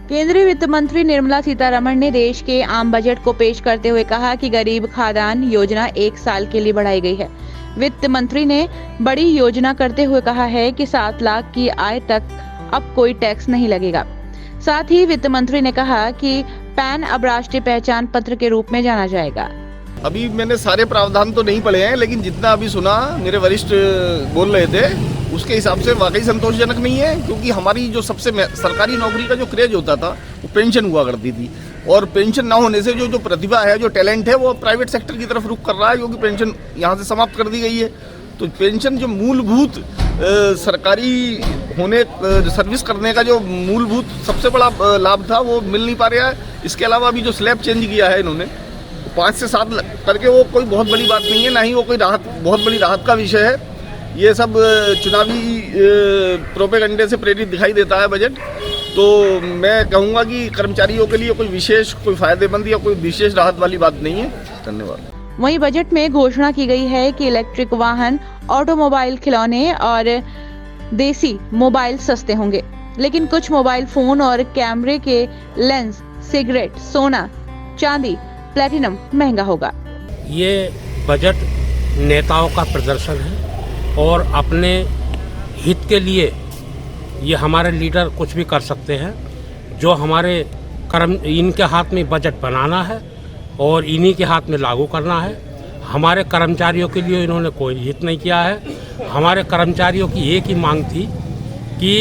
केंद्रीय वित्त मंत्री निर्मला सीतारमण ने देश के आम बजट को पेश करते हुए कहा कि गरीब खाद्यान्न योजना 1 साल के लिए बढ़ाई गई है। वित्त मंत्री ने बड़ी योजना करते हुए कहा है कि 7 लाख की आय तक अब कोई टैक्स नहीं लगेगा। साथ ही वित्त मंत्री ने कहा कि पैन अब राष्ट्रीय पहचान पत्र के रूप में जाना जाएगा। अभी मैंने सारे प्रावधान तो नहीं पढ़े हैं, लेकिन जितना अभी सुना मेरे वरिष्ठ बोल रहे थे उसके हिसाब से वाकई संतोषजनक नहीं है, क्योंकि हमारी जो सबसे सरकारी नौकरी का जो क्रेज होता था वो पेंशन हुआ करती थी, और पेंशन ना होने से जो प्रतिभा है, जो टैलेंट है, वो प्राइवेट सेक्टर की तरफ रुख कर रहा है, क्योंकि पेंशन यहाँ से समाप्त कर दी गई है। तो पेंशन जो मूलभूत सरकारी होने सर्विस करने का जो मूलभूत सबसे बड़ा लाभ था वो मिल नहीं पा रहा है। इसके अलावा अभी जो स्लैब चेंज किया है इन्होंने 5 से 7 करके, वो कोई बहुत बड़ी बात नहीं है, ना ही वो कोई बहुत बड़ी राहत का विषय है। ये सब चुनावी प्रोपेगेंडे से प्रेरित दिखाई देता है बजट। तो मैं कहूँगा कि कर्मचारियों के लिए कोई विशेष, कोई फायदेमंद या कोई विशेष राहत वाली बात नहीं है। धन्यवाद। वहीं बजट में घोषणा की गई है कि इलेक्ट्रिक वाहन, ऑटोमोबाइल, खिलौने और देसी मोबाइल सस्ते होंगे, लेकिन कुछ मोबाइल फोन और कैमरे के लेंस, सिगरेट, सोना, चांदी, प्लेटिनम महंगा होगा। ये बजट नेताओं का प्रदर्शन है और अपने हित के लिए ये हमारे लीडर कुछ भी कर सकते हैं। जो हमारे इनके हाथ में बजट बनाना है और इन्हीं के हाथ में लागू करना है। हमारे कर्मचारियों के लिए इन्होंने कोई हित नहीं किया है। हमारे कर्मचारियों की एक ही मांग थी कि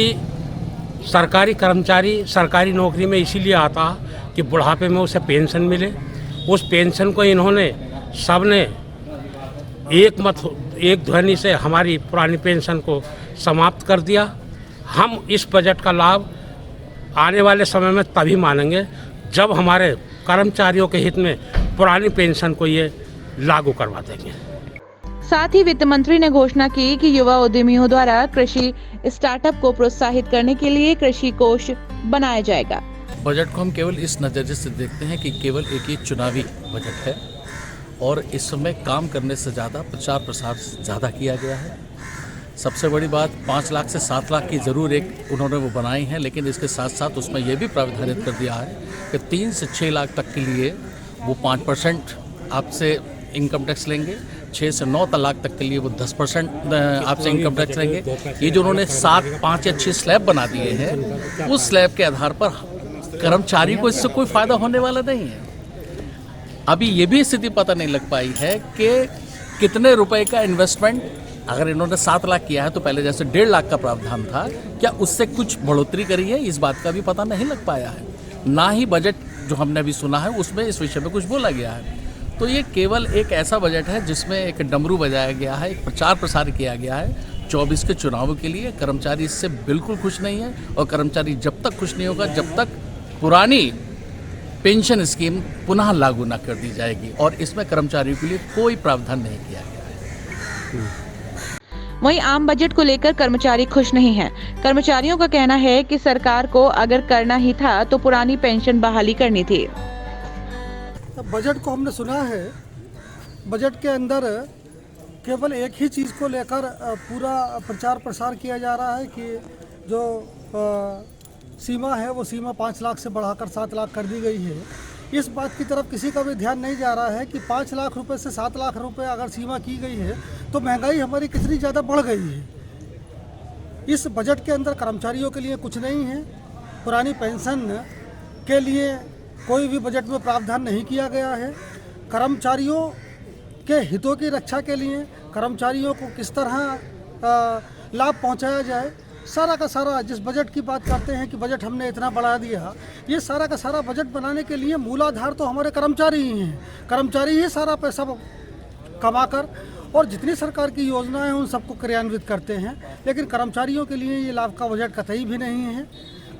सरकारी कर्मचारी सरकारी नौकरी में इसीलिए आता कि बुढ़ापे में उसे पेंशन मिले। उस पेंशन को इन्होंने सबने एक ध्वनि से हमारी पुरानी पेंशन को समाप्त कर दिया। हम इस बजट का लाभ आने वाले समय में तभी मानेंगे जब हमारे कर्मचारियों के हित में पुरानी पेंशन को ये लागू करवा देंगे। साथ ही वित्त मंत्री ने घोषणा की कि युवा उद्यमियों द्वारा कृषि स्टार्टअप को प्रोत्साहित करने के लिए कृषि कोष बनाया जाएगा। बजट को हम केवल इस नज़रिए से देखते हैं कि केवल एक ही चुनावी बजट है और इस समय काम करने से ज़्यादा प्रचार प्रसार ज़्यादा किया गया है। सबसे बड़ी बात 5 लाख से 7 लाख की ज़रूर एक उन्होंने वो बनाई है, लेकिन इसके साथ साथ उसमें ये भी प्रावधानित कर दिया है कि 3 से 6 लाख तक के लिए वो 5% आपसे इनकम टैक्स लेंगे, 6 से 9 लाख तक के लिए वो 10% आपसे इनकम टैक्स लेंगे। ये जो उन्होंने 7, 5 या 6 स्लैब बना दिए हैं, उस स्लैब के आधार पर कर्मचारी को इससे कोई फ़ायदा होने वाला नहीं है। अभी ये भी स्थिति पता नहीं लग पाई है कि कितने रुपए का इन्वेस्टमेंट, अगर इन्होंने 7 लाख किया है तो पहले जैसे 1.5 लाख का प्रावधान था, क्या उससे कुछ बढ़ोतरी करी है, इस बात का भी पता नहीं लग पाया है। ना ही बजट जो हमने अभी सुना है उसमें इस विषय में कुछ बोला गया है। तो ये केवल एक ऐसा बजट है जिसमें एक डमरू बजाया गया है, एक प्रचार प्रसार किया गया है 24 के चुनाव के लिए। कर्मचारी इससे बिल्कुल खुश नहीं है और कर्मचारी जब तक खुश नहीं होगा जब तक पुरानी पेंशन स्कीम पुनः लागू न कर दी जाएगी, और इसमें कर्मचारियों के लिए कोई प्रावधान नहीं किया गया है। वहीं आम बजट को लेकर कर्मचारी खुश नहीं हैं। कर्मचारियों का कहना है कि सरकार को अगर करना ही था तो पुरानी पेंशन बहाली करनी थी। बजट को हमने सुना है, बजट के अंदर केवल एक ही चीज़ को लेकर पूरा प्रचार प्रसार किया जा रहा है कि जो सीमा है वो सीमा 5 लाख से बढ़ाकर 7 लाख कर दी गई है। इस बात की तरफ किसी का भी ध्यान नहीं जा रहा है कि 5 लाख रुपए से 7 लाख रुपए अगर सीमा की गई है तो महंगाई हमारी कितनी ज़्यादा बढ़ गई है। इस बजट के अंदर कर्मचारियों के लिए कुछ नहीं है। पुरानी पेंशन के लिए कोई भी बजट में प्रावधान नहीं किया गया है। कर्मचारियों के हितों की रक्षा के लिए कर्मचारियों को किस तरह लाभ पहुंचाया जाए, सारा का सारा जिस बजट की बात करते हैं कि बजट हमने इतना बढ़ा दिया, ये सारा का सारा बजट बनाने के लिए मूलाधार तो हमारे कर्मचारी ही हैं। कर्मचारी ही सारा पैसा कमाकर और जितनी सरकार की योजनाएं हैं उन सबको क्रियान्वित करते हैं, लेकिन कर्मचारियों के लिए ये लाभ का बजट कतई भी नहीं है।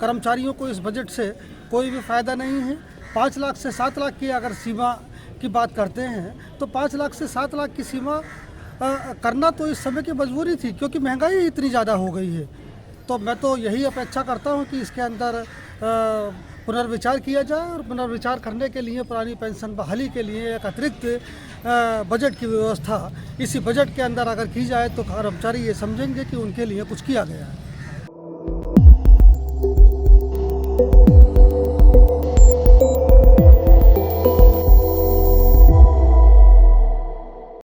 कर्मचारियों को इस बजट से कोई भी फ़ायदा नहीं है। 5 लाख से 7 लाख की अगर सीमा की बात करते हैं तो 5 लाख से 7 लाख की सीमा करना तो इस समय की मजबूरी थी, क्योंकि महंगाई इतनी ज़्यादा हो गई है। तो मैं तो यही अपेक्षा करता हूं कि इसके अंदर पुनर्विचार किया जाए और पुनर्विचार करने के लिए पुरानी पेंशन बहाली के लिए एक अतिरिक्त बजट की व्यवस्था इसी बजट के अंदर अगर की जाए तो कर्मचारी ये समझेंगे कि उनके लिए कुछ किया गया है।